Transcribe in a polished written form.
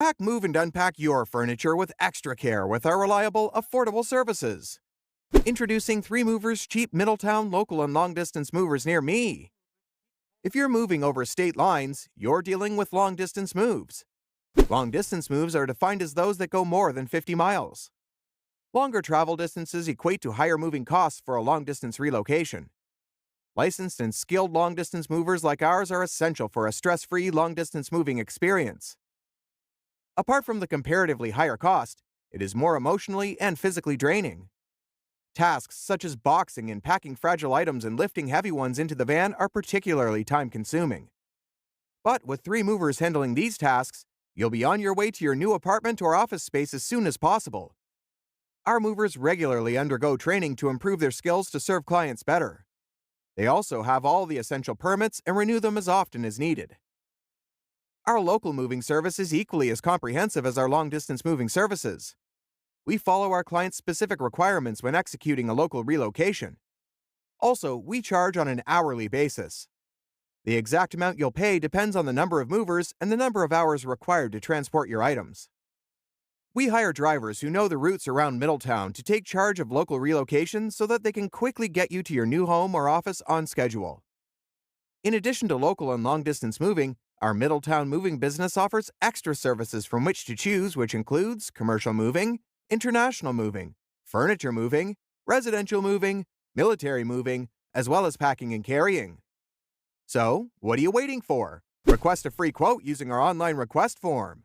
Pack, move, and unpack your furniture with extra care with our reliable, affordable services. Introducing 3Movers cheap Middletown local and long-distance movers near me. If you're moving over state lines, you're dealing with long-distance moves. Long-distance moves are defined as those that go more than 50 miles. Longer travel distances equate to higher moving costs for a long-distance relocation. Licensed and skilled long-distance movers like ours are essential for a stress-free long-distance moving experience. Apart from the comparatively higher cost, it is more emotionally and physically draining. Tasks such as boxing and packing fragile items and lifting heavy ones into the van are particularly time-consuming. But with 3Movers handling these tasks, you'll be on your way to your new apartment or office space as soon as possible. Our movers regularly undergo training to improve their skills to serve clients better. They also have all the essential permits and renew them as often as needed. Our local moving service is equally as comprehensive as our long-distance moving services. We follow our clients' specific requirements when executing a local relocation. Also, we charge on an hourly basis. The exact amount you'll pay depends on the number of movers and the number of hours required to transport your items. We hire drivers who know the routes around Middletown to take charge of local relocations so that they can quickly get you to your new home or office on schedule. In addition to local and long-distance moving, our Middletown moving business offers extra services from which to choose, which includes commercial moving, international moving, furniture moving, residential moving, military moving, as well as packing and carrying. So, what are you waiting for? Request a free quote using our online request form.